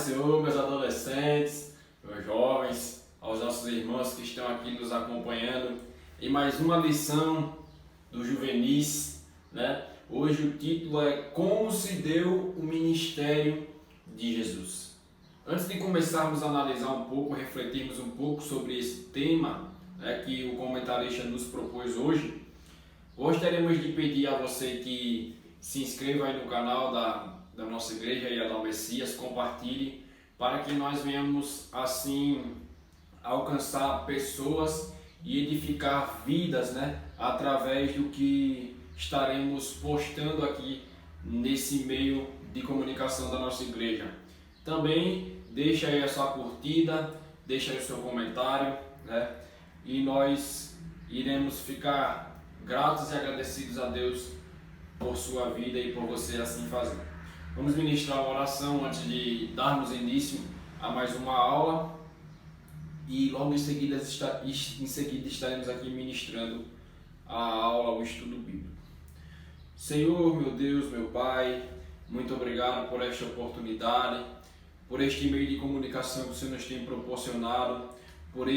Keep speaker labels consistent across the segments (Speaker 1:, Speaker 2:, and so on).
Speaker 1: Senhor, meus adolescentes, meus jovens, aos nossos irmãos que estão aqui nos acompanhando em mais uma lição do Juvenis, né? Hoje o título é Como se deu o ministério de Jesus. Antes de começarmos a analisar um pouco, refletirmos um pouco sobre esse tema, né, que o comentarista nos propôs hoje, gostaríamos de pedir a você que se inscreva aí no canal da nossa igreja e da Messias, compartilhe, para que nós venhamos assim alcançar pessoas e edificar vidas, né, através do que estaremos postando aqui nesse meio de comunicação da nossa igreja. Também deixa aí a sua curtida, deixa aí o seu comentário, né, e nós iremos ficar gratos e agradecidos a Deus por sua vida e por você assim fazer. Vamos ministrar uma oração antes de darmos início a mais uma aula e logo em seguida estaremos aqui ministrando a aula, o estudo bíblico. Senhor, meu Deus, meu Pai, muito obrigado por esta oportunidade, por este meio de comunicação que o Senhor nos tem proporcionado, por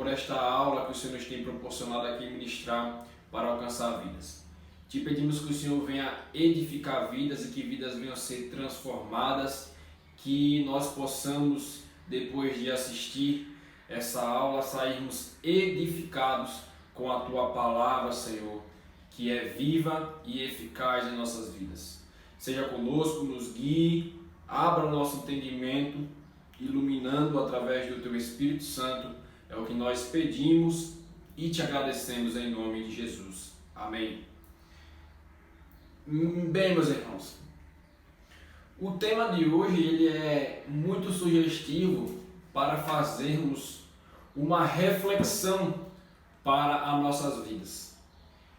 Speaker 1: esta aula que o Senhor nos tem proporcionado aqui ministrar para alcançar vidas. Te pedimos que o Senhor venha edificar vidas e que vidas venham a ser transformadas, que nós possamos, depois de assistir essa aula, sairmos edificados com a Tua palavra, Senhor, que é viva e eficaz em nossas vidas. Seja conosco, nos guie, abra o nosso entendimento, iluminando através do Teu Espírito Santo. É o que nós pedimos e te agradecemos em nome de Jesus. Amém. Bem, meus irmãos, o tema de hoje ele é muito sugestivo para fazermos uma reflexão para as nossas vidas.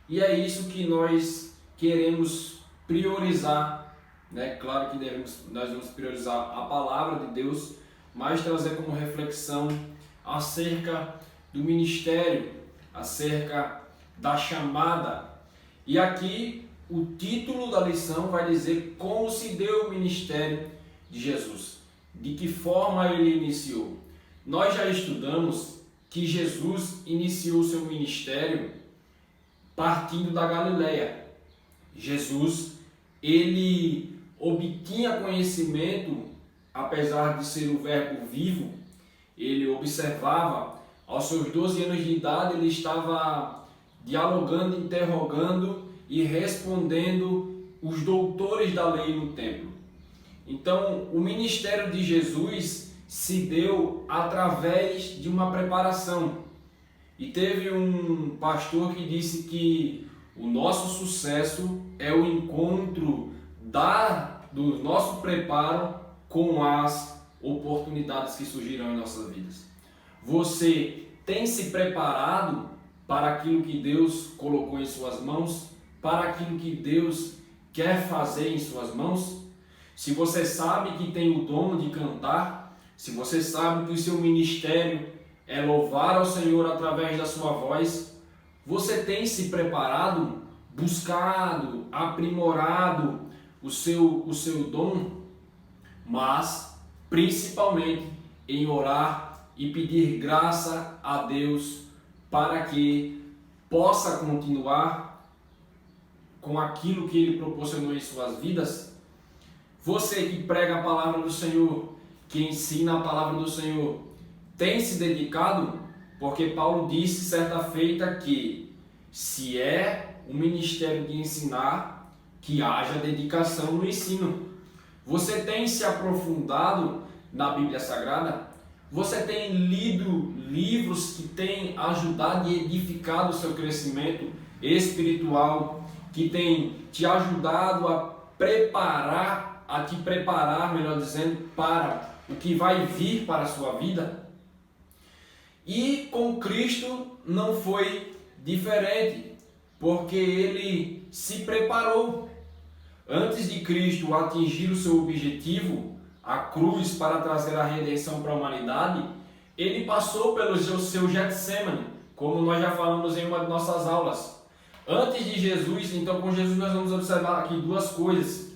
Speaker 1: E é isso que nós queremos priorizar, né? Claro que nós vamos priorizar a palavra de Deus, mas trazer como reflexão acerca do ministério, acerca da chamada. E aqui o título da lição vai dizer como se deu o ministério de Jesus, de que forma ele iniciou. Nós já estudamos que Jesus iniciou seu ministério partindo da Galileia. Jesus, ele obtinha conhecimento, apesar de ser o verbo vivo, ele observava, aos seus 12 anos de idade, ele estava dialogando, interrogando e respondendo os doutores da lei no templo. Então, o ministério de Jesus se deu através de uma preparação. E teve um pastor que disse que o nosso sucesso é o encontro do nosso preparo com as oportunidades que surgirão em nossas vidas. Você tem se preparado para aquilo que Deus colocou em suas mãos? Para aquilo que Deus quer fazer em suas mãos? Se você sabe que tem o dom de cantar, se você sabe que o seu ministério é louvar ao Senhor através da sua voz, você tem se preparado, buscado, aprimorado o seu dom, mas principalmente em orar e pedir graça a Deus para que possa continuar com aquilo que Ele proporcionou em suas vidas. Você que prega a palavra do Senhor, que ensina a palavra do Senhor, tem se dedicado? Porque Paulo disse certa feita que se é um ministério de ensinar, que haja dedicação no ensino. Você tem se aprofundado na Bíblia Sagrada? Você tem lido livros que têm ajudado e edificado o seu crescimento espiritual, que tem te ajudado a te preparar, melhor dizendo, para o que vai vir para a sua vida? E com Cristo não foi diferente, porque ele se preparou. Antes de Cristo atingir o seu objetivo, a cruz, para trazer a redenção para a humanidade, ele passou pelo seu Getsemane, como nós já falamos em uma de nossas aulas. Antes de Jesus, então com Jesus nós vamos observar aqui duas coisas.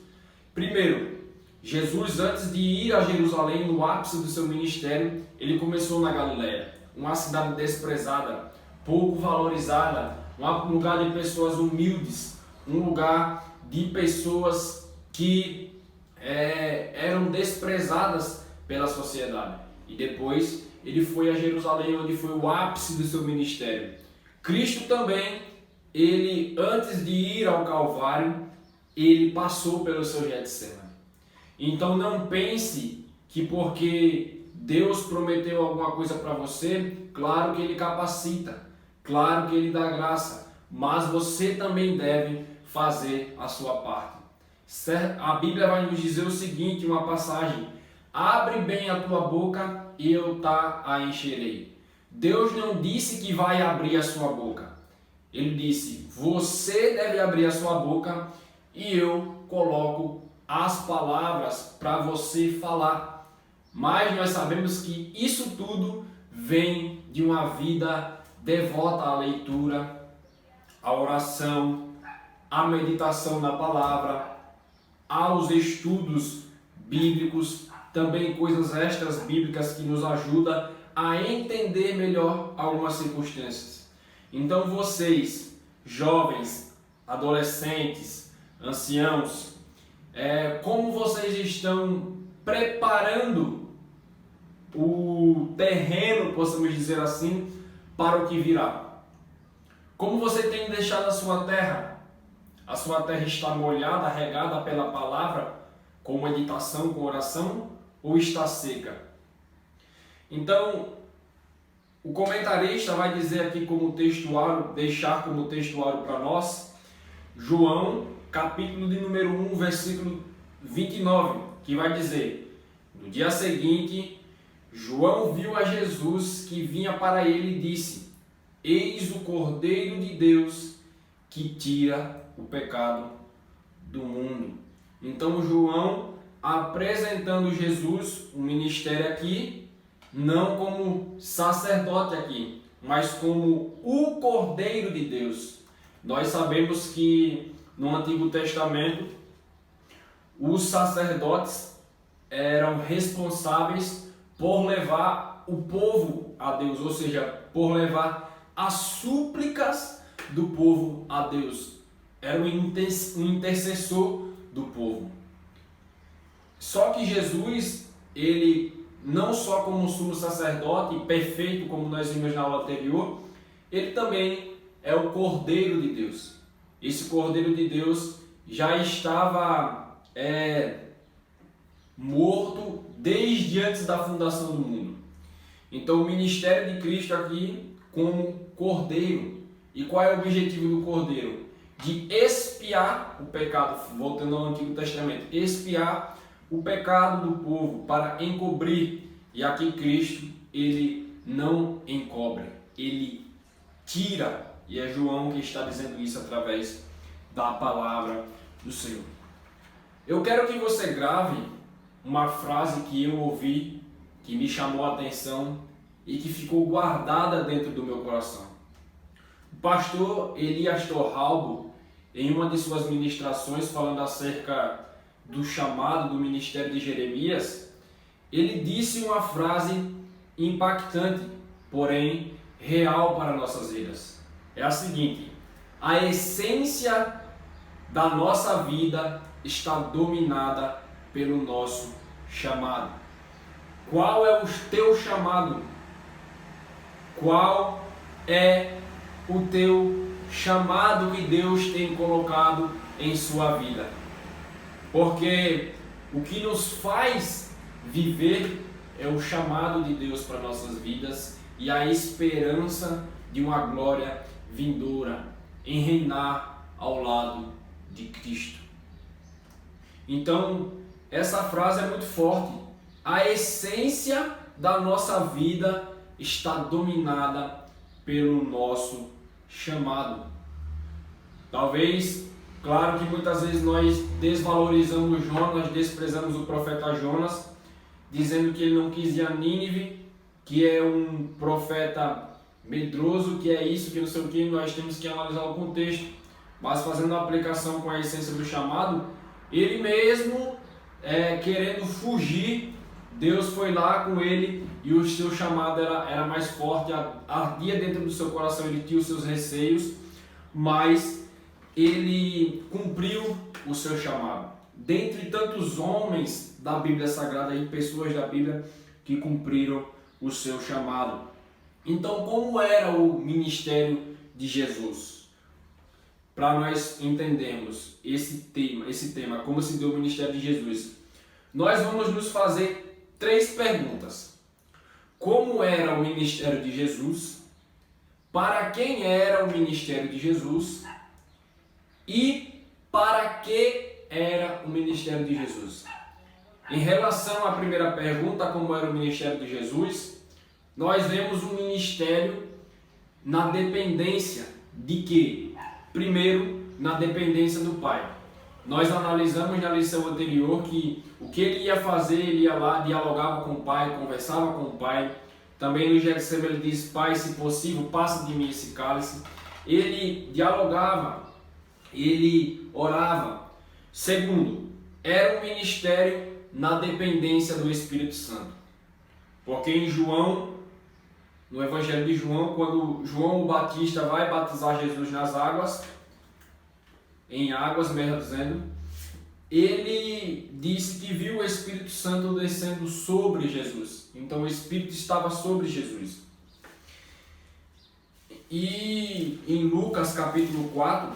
Speaker 1: Primeiro, Jesus, antes de ir a Jerusalém, no ápice do seu ministério, ele começou na Galileia, uma cidade desprezada, pouco valorizada, um lugar de pessoas humildes, um lugar de pessoas que eram desprezadas pela sociedade. E depois ele foi a Jerusalém, onde foi o ápice do seu ministério. Cristo também, ele antes de ir ao Calvário, ele passou pelo seu Getsemane. Então não pense que porque Deus prometeu alguma coisa para você, claro que ele capacita, claro que ele dá graça, mas você também deve fazer a sua parte. A Bíblia vai nos dizer o seguinte, uma passagem: abre bem a tua boca e eu a encherei. Deus não disse que vai abrir a sua boca. Ele disse, você deve abrir a sua boca e eu coloco as palavras para você falar. Mas nós sabemos que isso tudo vem de uma vida devota à leitura, à oração, à meditação na palavra, aos estudos bíblicos, também coisas extras bíblicas que nos ajudam a entender melhor algumas circunstâncias. Então vocês, jovens, adolescentes, anciãos, como vocês estão preparando o terreno, possamos dizer assim, para o que virá? Como você tem deixado a sua terra? A sua terra está molhada, regada pela palavra, com meditação, com oração, ou está seca? Então, o comentarista vai dizer aqui como textuário, deixar como textuário para nós, João, capítulo de número 1, versículo 29, que vai dizer, no dia seguinte, João viu a Jesus que vinha para ele e disse, eis o Cordeiro de Deus que tira o pecado do mundo. Então João apresentando Jesus, o ministério aqui, não como sacerdote aqui, mas como o Cordeiro de Deus. Nós sabemos que no Antigo Testamento os sacerdotes eram responsáveis por levar o povo a Deus, ou seja, por levar as súplicas do povo a Deus. Era um intercessor do povo. Só que Jesus, ele não só como sumo sacerdote perfeito, como nós vimos na aula anterior, ele também é o Cordeiro de Deus. Esse Cordeiro de Deus já estava morto desde antes da fundação do mundo. Então o ministério de Cristo aqui como Cordeiro. E qual é o objetivo do Cordeiro? De expiar o pecado, voltando ao Antigo Testamento, expiar o pecado do povo para encobrir. E aqui Cristo, ele não encobre, ele tira. E é João que está dizendo isso através da palavra do Senhor. Eu quero que você grave uma frase que eu ouvi, que me chamou a atenção e que ficou guardada dentro do meu coração. O pastor Elias Torralbo, em uma de suas ministrações, falando acerca do chamado do ministério de Jeremias, ele disse uma frase impactante, porém real para nossas vidas. É a seguinte: a essência da nossa vida está dominada pelo nosso chamado. Qual é o teu chamado? Qual é o teu chamado que Deus tem colocado em sua vida? Porque o que nos faz viver é o chamado de Deus para nossas vidas e a esperança de uma glória vindoura em reinar ao lado de Cristo. Então, essa frase é muito forte. A essência da nossa vida está dominada pelo nosso chamado. Talvez, claro que muitas vezes nós desvalorizamos Jonas, desprezamos o profeta Jonas, dizendo que ele não quis ir a Nínive, que é um profeta medroso, que é isso, que não sei o que. Nós temos que analisar o contexto, mas fazendo a aplicação com a essência do chamado, ele mesmo querendo fugir, Deus foi lá com ele e o seu chamado era mais forte, ardia dentro do seu coração, ele tinha os seus receios, mas ele cumpriu o seu chamado. Dentre tantos homens da Bíblia Sagrada e pessoas da Bíblia que cumpriram o seu chamado. Então, como era o ministério de Jesus? Para nós entendermos esse tema, como se deu o ministério de Jesus, nós vamos nos fazer 3 perguntas. Como era o ministério de Jesus? Para quem era o ministério de Jesus? E para que era o ministério de Jesus? Em relação à primeira pergunta, como era o ministério de Jesus, nós vemos um ministério na dependência de quê? Primeiro, na dependência do Pai. Nós analisamos na lição anterior que o que ele ia fazer, ele ia lá, dialogava com o Pai, conversava com o Pai. Também no Getsemane ele diz: Pai, se possível, passa de mim esse cálice. Ele dialogava, ele orava. Segundo, era um ministério na dependência do Espírito Santo. Porque em João, no Evangelho de João, quando João o Batista vai batizar Jesus nas águas, em águas, melhor dizendo, ele disse que viu o Espírito Santo descendo sobre Jesus. Então o Espírito estava sobre Jesus. E em Lucas capítulo 4,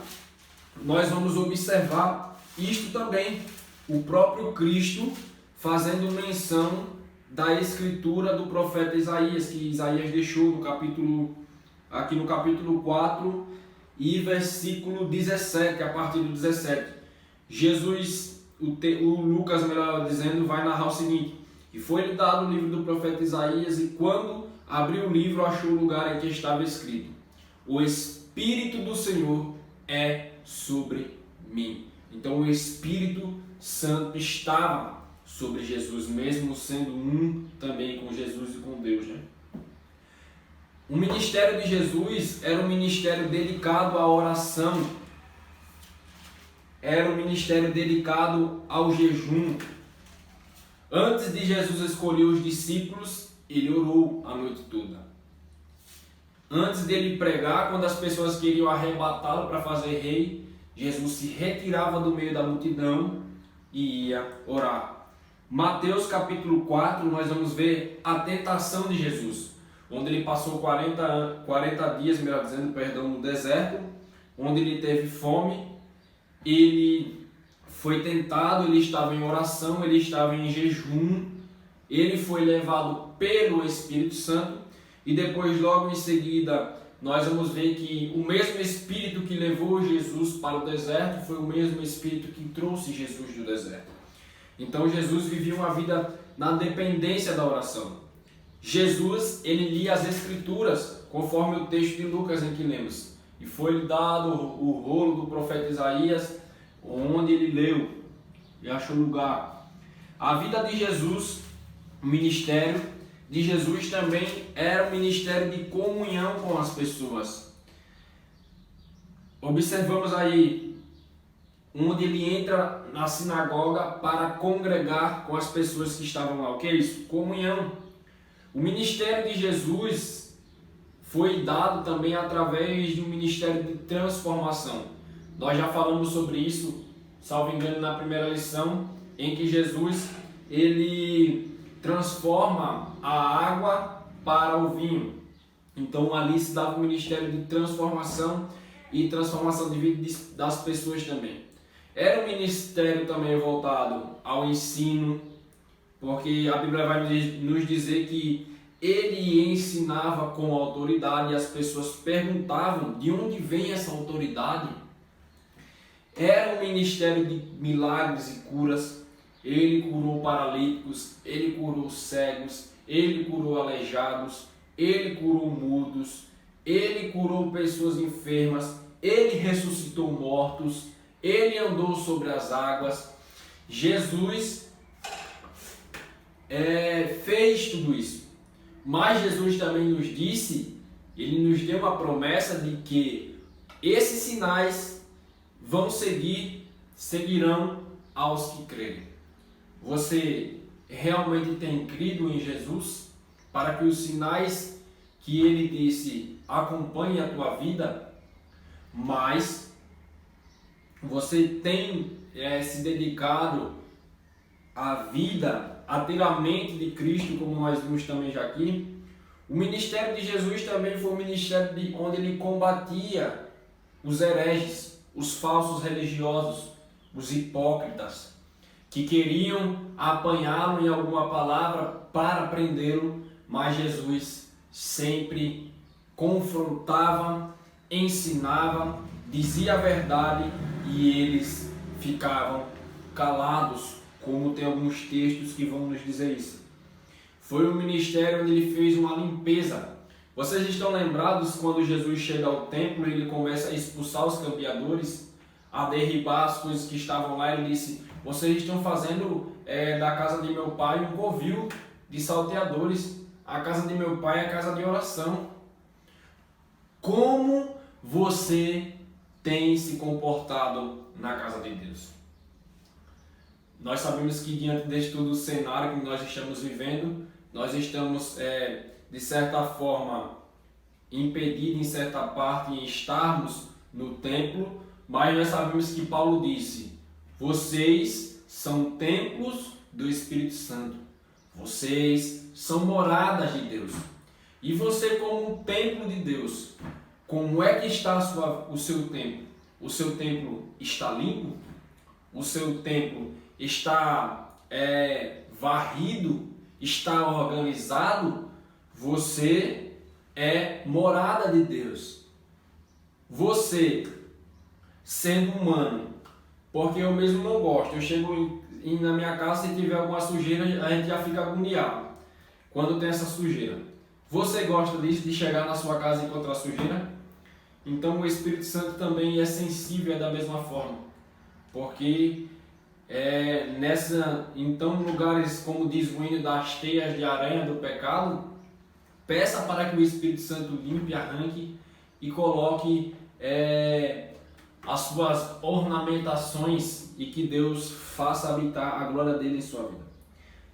Speaker 1: nós vamos observar isto também. O próprio Cristo fazendo menção da escritura do profeta Isaías, que Isaías deixou aqui no capítulo 4 e versículo 17, a partir do 17. Jesus, o Lucas, melhor dizendo, vai narrar o seguinte: e foi-lhe dado o livro do profeta Isaías, e quando abriu o livro, achou o lugar em que estava escrito: o Espírito do Senhor é sobre mim. Então o Espírito Santo estava sobre Jesus, mesmo sendo um também com Jesus e com Deus, né? O ministério de Jesus era um ministério dedicado à oração, era um ministério dedicado ao jejum. Antes de Jesus escolher os discípulos, ele orou a noite toda. Antes dele pregar, quando as pessoas queriam arrebatá-lo para fazer rei, Jesus se retirava do meio da multidão e ia orar. Mateus capítulo 4, nós vamos ver a tentação de Jesus, onde ele passou 40 dias, melhor dizendo, no deserto, onde ele teve fome, ele foi tentado, ele estava em oração, ele estava em jejum, ele foi levado pelo Espírito Santo, e depois, logo em seguida, nós vamos ver que o mesmo Espírito que levou Jesus para o deserto foi o mesmo Espírito que trouxe Jesus do deserto. Então Jesus vivia uma vida na dependência da oração. Jesus, ele lia as Escrituras, conforme o texto de Lucas em que lemos. E foi-lhe dado o rolo do profeta Isaías, onde ele leu e achou lugar. A vida de Jesus, o ministério de Jesus também era um ministério de comunhão com as pessoas. Observamos aí onde ele entra na sinagoga para congregar com as pessoas que estavam lá. O que é isso? Comunhão. O ministério de Jesus foi dado também através de um ministério de transformação. Nós já falamos sobre isso, salvo engano, na primeira lição, em que Jesus ele transforma a água para o vinho. Então ali se dava um ministério de transformação e transformação de vida das pessoas também. Era um ministério também voltado ao ensino, porque a Bíblia vai nos dizer que ele ensinava com autoridade e as pessoas perguntavam de onde vem essa autoridade. Era um ministério de milagres e curas. Ele curou paralíticos, ele curou cegos, ele curou aleijados, ele curou mudos, ele curou pessoas enfermas, ele ressuscitou mortos, ele andou sobre as águas. Jesus fez tudo isso. Mas Jesus também nos disse, ele nos deu uma promessa de que esses sinais seguirão aos que crerem. Você realmente tem crido em Jesus para que os sinais que ele disse acompanhem a tua vida, mas você tem se dedicado à vida, a ter a mente de Cristo, como nós vimos também já aqui. O ministério de Jesus também foi um ministério onde ele combatia os hereges, os falsos religiosos, os hipócritas, que queriam apanhá-lo em alguma palavra para prendê-lo, mas Jesus sempre confrontava, ensinava, dizia a verdade e eles ficavam calados, como tem alguns textos que vão nos dizer isso. Foi um ministério onde ele fez uma limpeza. Vocês estão lembrados quando Jesus chega ao templo e ele começa a expulsar os campeadores, a derribar as coisas que estavam lá? Ele disse: vocês estão fazendo da casa de meu pai um covil de salteadores. A casa de meu pai é a casa de oração. Como você tem se comportado na casa de Deus? Nós sabemos que diante deste todo o cenário que nós estamos vivendo, nós estamos, de certa forma, impedidos em certa parte em estarmos no templo, mas nós sabemos que Paulo disse: vocês são templos do Espírito Santo, vocês são moradas de Deus. E você, como um templo de Deus, como é que está o seu templo? O seu templo está limpo? O seu templo está varrido? Está organizado? Você é morada de Deus. Você, sendo humano, porque eu mesmo não gosto, eu chego na minha casa, se tiver alguma sujeira, a gente já fica agoniado quando tem essa sujeira. Você gosta disso, de chegar na sua casa e encontrar sujeira? Então o Espírito Santo também é sensível da mesma forma, porque então lugares, como diz o hino, das teias de aranha do pecado, peça para que o Espírito Santo limpe, arranque e coloque as suas ornamentações e que Deus faça habitar a glória dele em sua vida.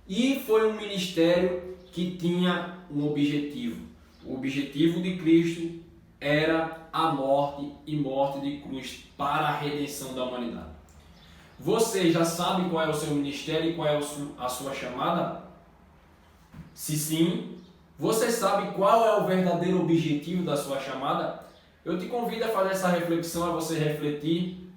Speaker 1: E foi um ministério que tinha um objetivo. O objetivo de Cristo era a morte e morte de cruz para a redenção da humanidade. Você já sabe qual é o seu ministério e qual é a sua chamada? Se sim, você sabe qual é o verdadeiro objetivo da sua chamada? Eu te convido a fazer essa reflexão, a você refletir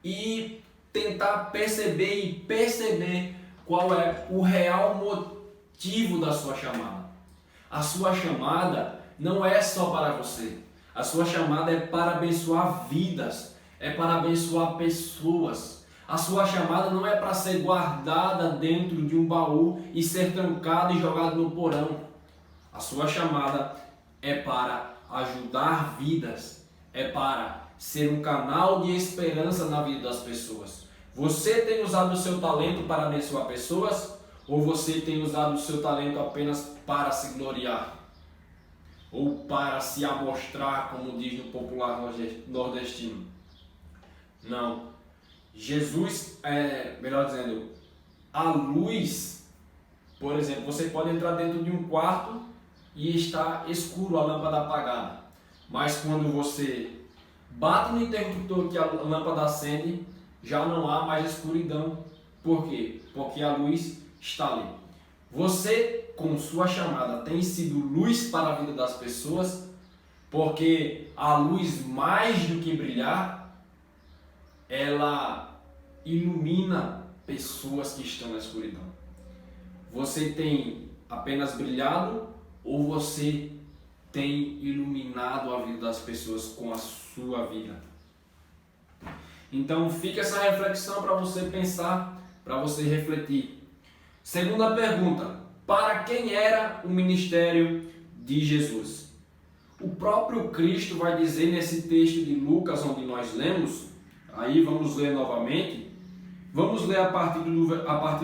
Speaker 1: e tentar perceber qual é o real motivo da sua chamada. A sua chamada não é só para você. A sua chamada é para abençoar vidas, é para abençoar pessoas. A sua chamada não é para ser guardada dentro de um baú e ser trancada e jogada no porão. A sua chamada é para ajudar vidas, é para ser um canal de esperança na vida das pessoas. Você tem usado o seu talento para abençoar pessoas ou você tem usado o seu talento apenas para se gloriar? Ou para se amostrar, como diz no popular nordestino? Não. Jesus, melhor dizendo, a luz, por exemplo, você pode entrar dentro de um quarto e está escuro, a lâmpada apagada. Mas quando você bate no interruptor que a lâmpada acende, já não há mais escuridão. Por quê? Porque a luz está ali. Você, com sua chamada, tem sido luz para a vida das pessoas, porque a luz, mais do que brilhar, ela ilumina pessoas que estão na escuridão. Você tem apenas brilhado ou você tem iluminado a vida das pessoas com a sua vida? Então fica essa reflexão para você pensar, para você refletir. Segunda pergunta: para quem era o ministério de Jesus? O próprio Cristo vai dizer nesse texto de Lucas, onde nós lemos, aí vamos ler novamente, vamos ler a partir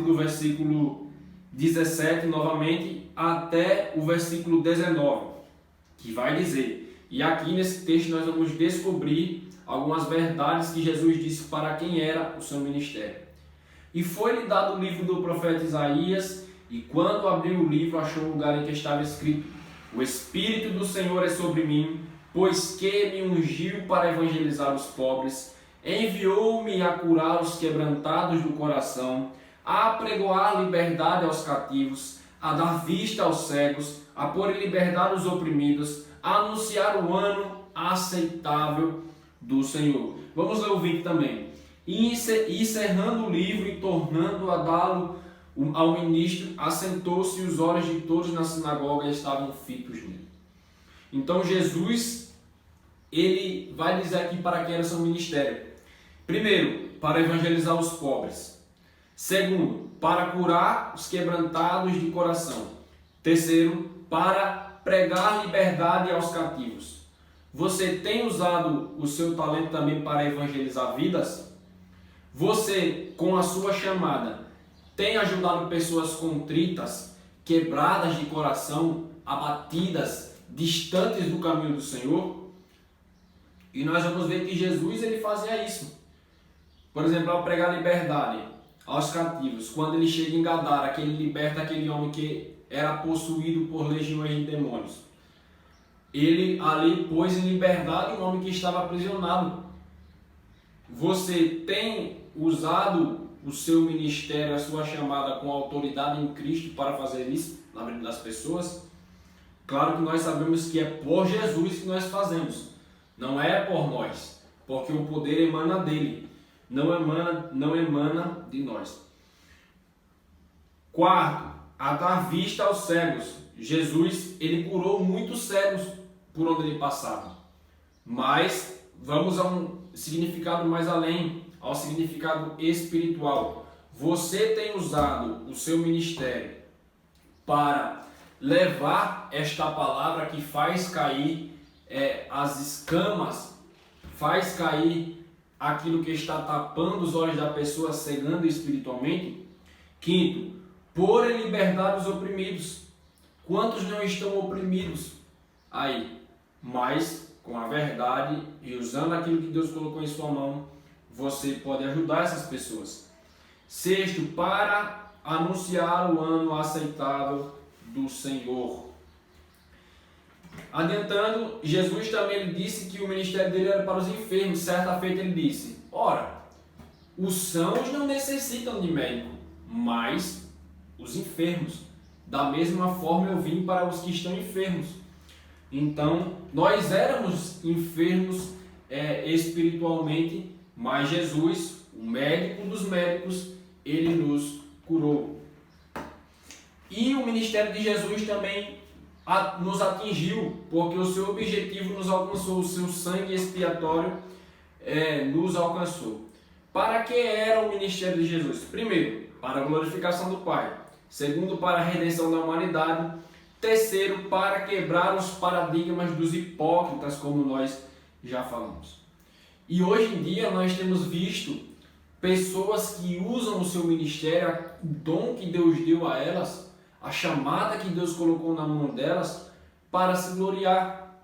Speaker 1: do versículo 17 novamente até o versículo 19, que vai dizer, e aqui nesse texto nós vamos descobrir algumas verdades que Jesus disse para quem era o seu ministério. E foi-lhe dado o livro do profeta Isaías, e quando abriu o livro, achou o lugar em que estava escrito: O Espírito do Senhor é sobre mim, pois que me ungiu para evangelizar os pobres, enviou-me a curar os quebrantados do coração, a apregoar liberdade aos cativos, a dar vista aos cegos, a pôr em liberdade os oprimidos, a anunciar o ano aceitável do Senhor. Vamos ler o 20 também. E encerrando o livro e tornando a dá-lo ao ministro, assentou-se e os olhos de todos na sinagoga estavam fitos nele. Então Jesus, ele vai dizer aqui para quem era seu ministério. Primeiro, para evangelizar os pobres. Segundo, para curar os quebrantados de coração. Terceiro, para pregar liberdade aos cativos. Você tem usado o seu talento também para evangelizar vidas? Você, com a sua chamada, tem ajudado pessoas contritas, quebradas de coração, abatidas, distantes do caminho do Senhor? E nós vamos ver que Jesus, ele fazia isso. Por exemplo, ao pregar liberdade aos cativos, quando ele chega em Gadara, que ele liberta aquele homem que era possuído por legiões de demônios. Ele ali pôs em liberdade um homem que estava aprisionado. Você tem usado o seu ministério, a sua chamada com autoridade em Cristo para fazer isso na vida das pessoas? Claro que nós sabemos que é por Jesus que nós fazemos, não é por nós, porque o poder emana dele, não emana de nós. Quarto, a dar vista aos cegos. Jesus, ele curou muitos cegos por onde ele passava. Mas vamos a um significado mais além, ao significado espiritual. Você tem usado o seu ministério para levar esta palavra que faz cair as escamas, faz cair aquilo que está tapando os olhos da pessoa, cegando espiritualmente? Quinto, pôr em liberdade os oprimidos. Quantos não estão oprimidos aí? Mas com a verdade e usando aquilo que Deus colocou em sua mão, você pode ajudar essas pessoas. Sexto, para anunciar o ano aceitável do Senhor. Adiantando, Jesus também ele disse que o ministério dele era para os enfermos. Certa feita ele disse: ora, os sãos não necessitam de médico, mas os enfermos. Da mesma forma eu vim para os que estão enfermos. Então, nós éramos enfermos espiritualmente, mas Jesus, o médico dos médicos, ele nos curou. E o ministério de Jesus também nos atingiu, porque o seu objetivo nos alcançou, o seu sangue expiatório nos alcançou. Para que era o ministério de Jesus? Primeiro, para a glorificação do Pai. Segundo, para a redenção da humanidade. Terceiro, para quebrar os paradigmas dos hipócritas, como nós já falamos. E hoje em dia nós temos visto pessoas que usam o seu ministério, o dom que Deus deu a elas, a chamada que Deus colocou na mão delas, para se gloriar,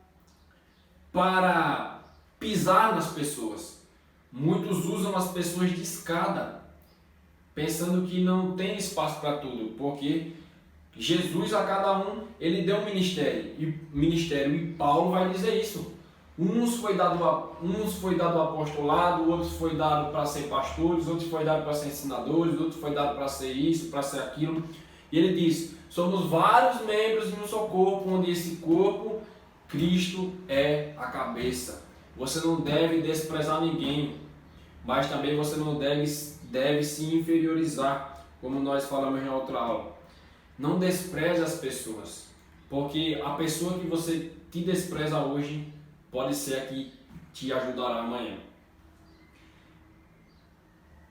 Speaker 1: para pisar nas pessoas. Muitos usam as pessoas de escada, pensando que não tem espaço para tudo, porque Jesus a cada um, ele deu um ministério, e Paulo vai dizer isso. Uns foi dado o apostolado, outros foi dado para ser pastores, outros foi dado para ser ensinadores, outros foi dado para ser isso, para ser aquilo. E ele diz: somos vários membros em um só corpo, onde esse corpo, Cristo é a cabeça. Você não deve desprezar ninguém, mas também você não deve se inferiorizar, como nós falamos em outra aula. Não despreze as pessoas, porque a pessoa que você te despreza hoje pode ser a que te ajudará amanhã.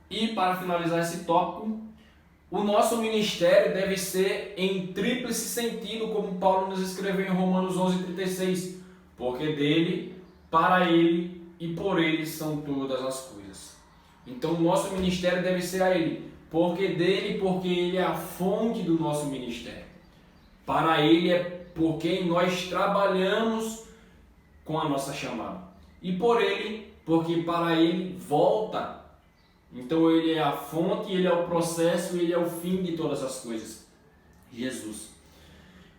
Speaker 1: E para finalizar esse tópico, o nosso ministério deve ser em tríplice sentido, como Paulo nos escreveu em Romanos 11:36, porque dele, para ele e por ele são todas as coisas. Então o nosso ministério deve ser a ele, porque dele, porque ele é a fonte do nosso ministério. Para ele é por quem nós trabalhamos com a nossa chamada. E por ele, porque para ele volta Então ele é a fonte, ele é o processo, ele é o fim de todas as coisas. Jesus.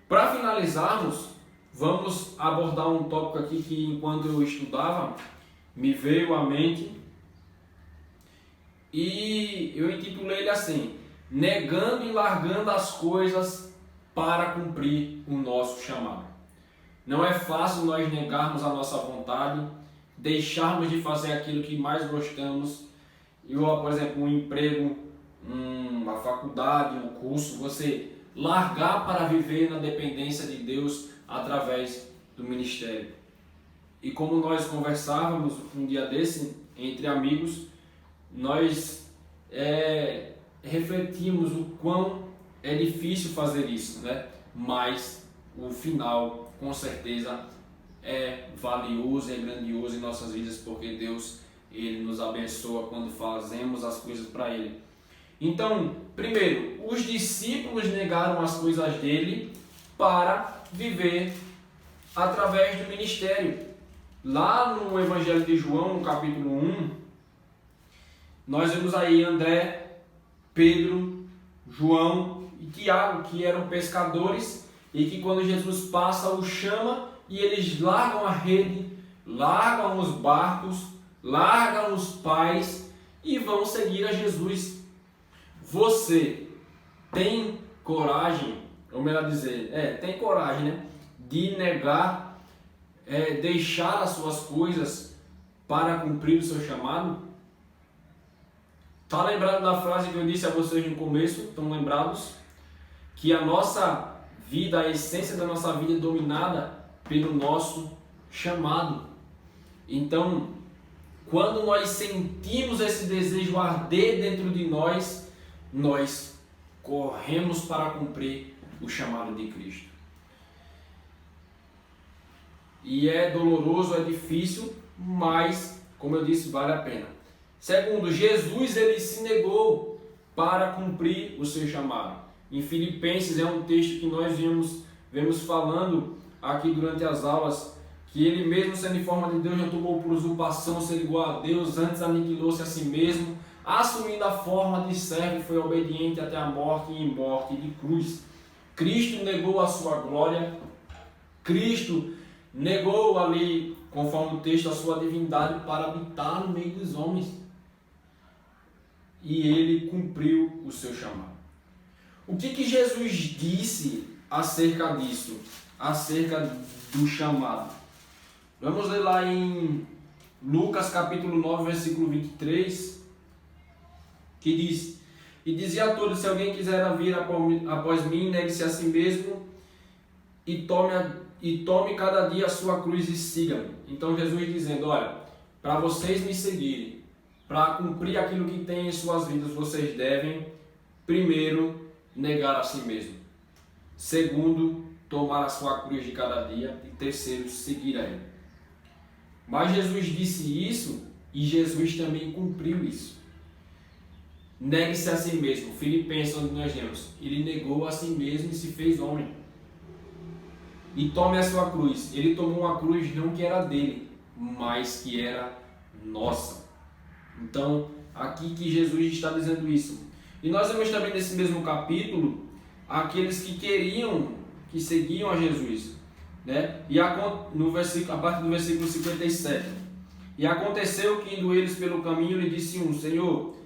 Speaker 1: Para finalizarmos, vamos abordar um tópico aqui que enquanto eu estudava me veio à mente e eu intitulei ele assim: negando e largando as coisas para cumprir o nosso chamado. Não é fácil nós negarmos a nossa vontade, deixarmos de fazer aquilo que mais gostamos. Por exemplo, um emprego, uma faculdade, um curso, você largar para viver na dependência de Deus através do ministério. E como nós conversávamos um dia desse, entre amigos, nós refletimos o quão é difícil fazer isso, né? Mas o final, com certeza, é valioso, é grandioso em nossas vidas, porque Deus, Ele nos abençoa quando fazemos as coisas para Ele. Então, primeiro, os discípulos negaram as coisas dele para viver através do ministério. Lá no Evangelho de João, no capítulo 1, nós vemos aí André, Pedro, João e Tiago, que eram pescadores e que quando Jesus passa, os chama e eles largam a rede, largam os barcos, largam os pais e vão seguir a Jesus. Você tem coragem, ou melhor dizer, tem coragem, né, de negar, deixar as suas coisas para cumprir o seu chamado? Está lembrado da frase que eu disse a vocês no começo? Estão lembrados? Que a nossa vida, a essência da nossa vida é dominada pelo nosso chamado. Então, quando nós sentimos esse desejo arder dentro de nós, nós corremos para cumprir o chamado de Cristo. E é doloroso, é difícil, mas, como eu disse, vale a pena. Segundo, Jesus ele se negou para cumprir o seu chamado. Em Filipenses é um texto que nós vemos falando aqui durante as aulas, que ele mesmo sendo em forma de Deus não tomou por usurpação ser igual a Deus, antes aniquilou-se a si mesmo, assumindo a forma de servo, foi obediente até a morte e em morte de cruz. Cristo negou a sua glória, Cristo negou ali, conforme o texto, a sua divindade para habitar no meio dos homens. E ele cumpriu o seu chamado. O que Jesus disse acerca disso? Acerca do chamado. Vamos ler lá em Lucas capítulo 9, versículo 23, que diz: e dizia a todos, se alguém quiser vir após mim, negue-se a si mesmo e tome cada dia a sua cruz e siga-me. Então Jesus dizendo, olha, para vocês me seguirem, para cumprir aquilo que tem em suas vidas, vocês devem, primeiro, negar a si mesmo. Segundo, tomar a sua cruz de cada dia. E terceiro, seguir a Ele. Mas Jesus disse isso e Jesus também cumpriu isso. Negue-se a si mesmo. Filipenses, onde nós lemos, ele negou a si mesmo e se fez homem. E tome a sua cruz. Ele tomou uma cruz não que era dele, mas que era nossa. Então, aqui que Jesus está dizendo isso. E nós vemos também nesse mesmo capítulo aqueles que que seguiam a Jesus, né? E a partir do versículo 57. E aconteceu que indo eles pelo caminho lhe disse um, Senhor,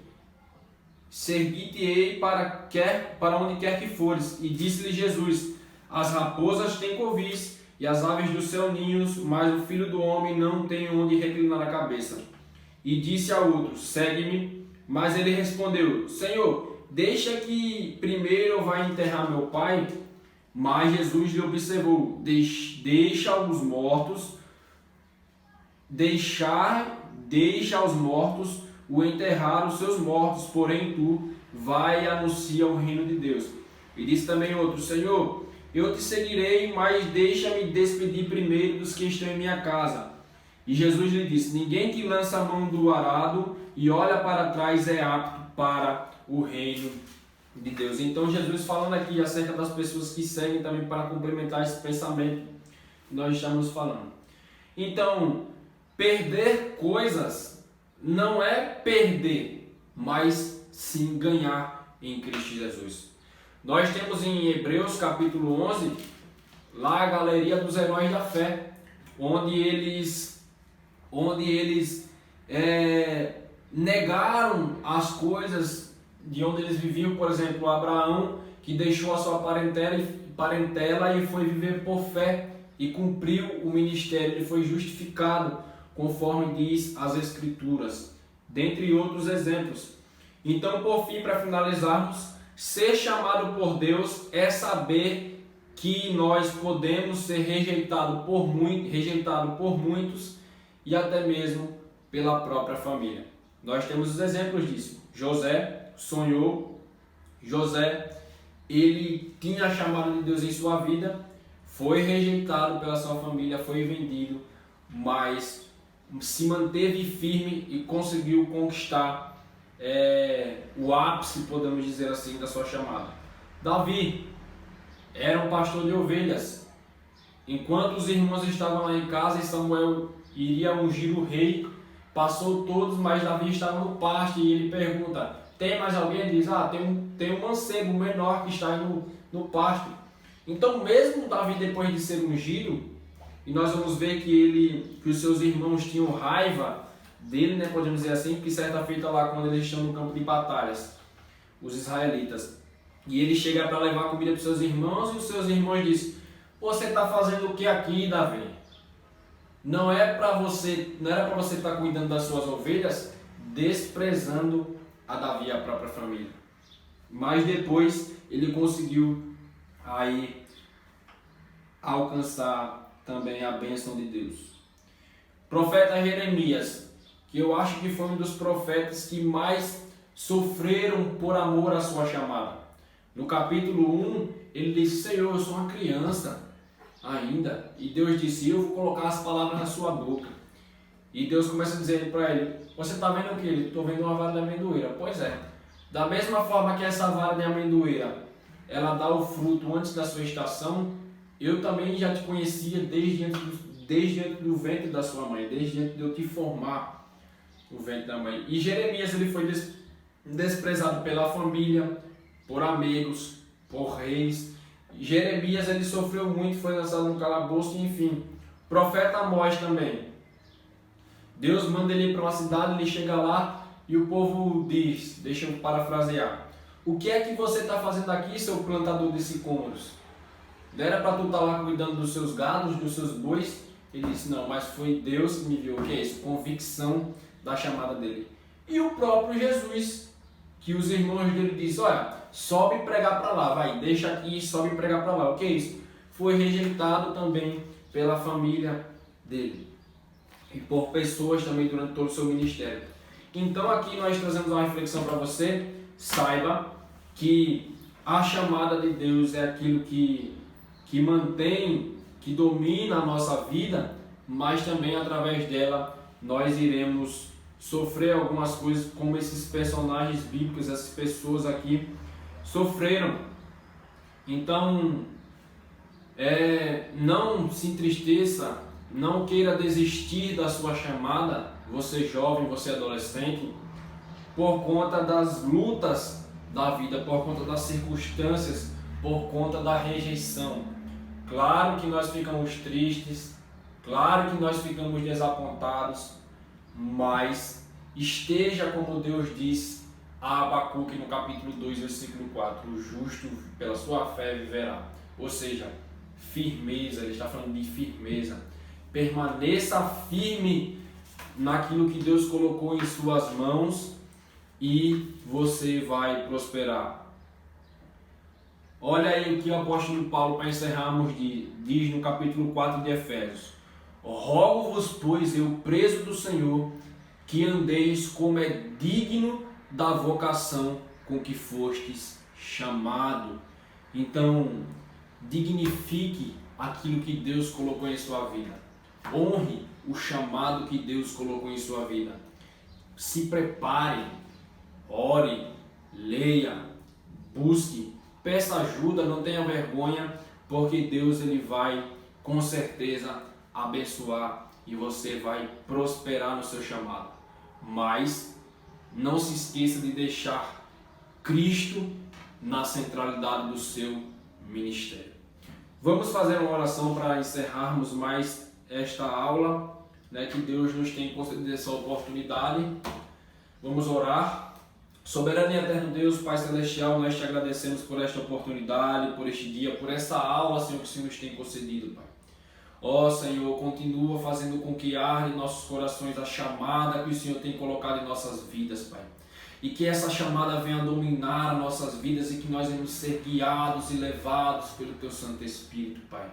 Speaker 1: segui-te-ei para onde quer que fores. E disse-lhe Jesus, as raposas têm covis e as aves dos seus ninhos, mas o Filho do Homem não tem onde reclinar a cabeça. E disse a outro, segue-me. Mas ele respondeu, Senhor, deixa que primeiro eu vá enterrar meu pai. Mas Jesus lhe observou, deixa aos mortos o enterrar os seus mortos, porém tu vai e anuncia o reino de Deus. E disse também outro, Senhor, eu te seguirei, mas deixa-me despedir primeiro dos que estão em minha casa. E Jesus lhe disse, ninguém que lança a mão do arado e olha para trás é apto para o reino de Deus. Então Jesus falando aqui acerca das pessoas que seguem também para complementar esse pensamento que nós estamos falando. Então, perder coisas não é perder, mas sim ganhar em Cristo Jesus. Nós temos em Hebreus capítulo 11, lá a galeria dos heróis da fé, onde eles negaram as coisas de onde eles viviam. Por exemplo, Abraão, que deixou a sua parentela e foi viver por fé e cumpriu o ministério, ele foi justificado conforme diz as Escrituras, dentre outros exemplos. Então, por fim, para finalizarmos, ser chamado por Deus é saber que nós podemos ser rejeitados por muitos e até mesmo pela própria família. Nós temos os exemplos disso. José sonhou, ele tinha a chamada de Deus em sua vida, foi rejeitado pela sua família, foi vendido, mas se manteve firme e conseguiu conquistar o ápice, podemos dizer assim, da sua chamada. Davi era um pastor de ovelhas. Enquanto os irmãos estavam lá em casa e Samuel iria ungir o rei, passou todos, mas Davi estava no pasto e ele pergunta: tem mais alguém? Ele diz: tem um mancebo menor que está aí no pasto. Então, mesmo Davi, depois de ser ungido, e nós vamos ver que os seus irmãos tinham raiva dele, né, podemos dizer assim, porque certa feita lá, quando eles estão no campo de batalhas, os israelitas, e ele chega para levar comida para os seus irmãos, e os seus irmãos dizem: você está fazendo o que aqui, Davi? Não era para você estar cuidando das suas ovelhas, desprezando a Davi e a própria família. Mas depois ele conseguiu aí alcançar também a bênção de Deus. Profeta Jeremias, que eu acho que foi um dos profetas que mais sofreram por amor à sua chamada. No capítulo 1, ele disse: Senhor, eu sou uma criança ainda. E Deus disse: eu vou colocar as palavras na sua boca. E Deus começa a dizer para ele: você está vendo o que? Ele: estou vendo uma vara de amendoeira. Pois é. Da mesma forma que essa vara de amendoeira, ela dá o fruto antes da sua estação, eu também já te conhecia desde antes do ventre da sua mãe, desde antes de eu te formar no ventre da mãe. E Jeremias, ele foi desprezado pela família, por amigos, por reis. Jeremias, ele sofreu muito, foi lançado no calabouço, enfim. Profeta Amós também. Deus manda ele para uma cidade, ele chega lá e o povo diz, deixa eu parafrasear: o que é que você está fazendo aqui, seu plantador de sicômoros? Não era para tu estar lá cuidando dos seus gados, dos seus bois? Ele disse: não, mas foi Deus que me viu. O que é isso? Convicção da chamada dele. E o próprio Jesus, que os irmãos dele dizem: olha, sobe e pregar para lá, vai, deixa aqui e sobe e pregar para lá. O que é isso? Foi rejeitado também pela família dele e por pessoas também durante todo o seu ministério. Então aqui nós trazemos uma reflexão para você. Saiba que a chamada de Deus é aquilo que mantém, que domina a nossa vida, mas também através dela nós iremos sofrer algumas coisas, como esses personagens bíblicos, essas pessoas aqui sofreram. Então, não se entristeça, não queira desistir da sua chamada, você jovem, você adolescente, por conta das lutas da vida, por conta das circunstâncias, por conta da rejeição. Claro que nós ficamos tristes, claro que nós ficamos desapontados, mas esteja como Deus diz a Abacuque no capítulo 2, versículo 4: o justo pela sua fé viverá. Ou seja, firmeza, ele está falando de firmeza. Permaneça firme naquilo que Deus colocou em suas mãos e você vai prosperar. Olha aí o que o apóstolo Paulo, para encerrarmos, diz no capítulo 4 de Efésios: rogo-vos, pois, eu preso do Senhor, que andeis como é digno da vocação com que fostes chamado. Então, dignifique aquilo que Deus colocou em sua vida. Honre o chamado que Deus colocou em sua vida. Se prepare, ore, leia, busque, peça ajuda, não tenha vergonha, porque Deus ele vai com certeza abençoar e você vai prosperar no seu chamado. Mas não se esqueça de deixar Cristo na centralidade do seu ministério. Vamos fazer uma oração para encerrarmos mais esta aula, né, que Deus nos tem concedido essa oportunidade. Vamos orar. Soberano e eterno Deus, Pai Celestial, nós te agradecemos por esta oportunidade, por este dia, por essa aula, Senhor, que o Senhor nos tem concedido, Pai. Ó Senhor, continua fazendo com que arde em nossos corações a chamada que o Senhor tem colocado em nossas vidas, Pai. E que essa chamada venha dominar nossas vidas e que nós venhamos ser guiados e levados pelo Teu Santo Espírito, Pai.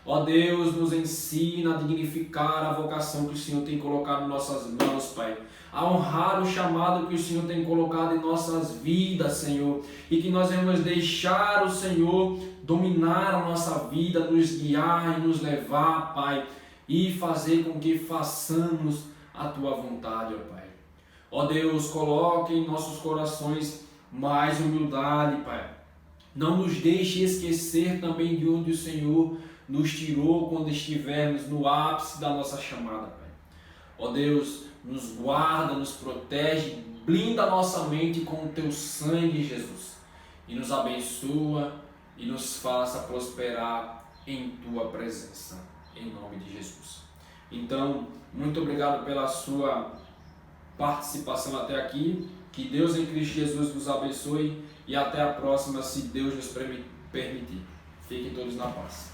Speaker 1: Ó Deus, nos ensina a dignificar a vocação que o Senhor tem colocado em nossas mãos, Pai. A honrar o chamado que o Senhor tem colocado em nossas vidas, Senhor. E que nós venhamos deixar o Senhor dominar a nossa vida, nos guiar e nos levar, Pai. E fazer com que façamos a Tua vontade, ó Pai. Ó Deus, coloque em nossos corações mais humildade, Pai. Não nos deixe esquecer também de onde o Senhor nos tirou quando estivermos no ápice da nossa chamada, Pai. Ó Deus, nos guarda, nos protege, blinda a nossa mente com o Teu sangue, Jesus. E nos abençoa e nos faça prosperar em Tua presença, em nome de Jesus. Então, muito obrigado pela sua participação até aqui. Que Deus em Cristo Jesus nos abençoe e até a próxima, se Deus nos permitir. Fiquem todos na paz.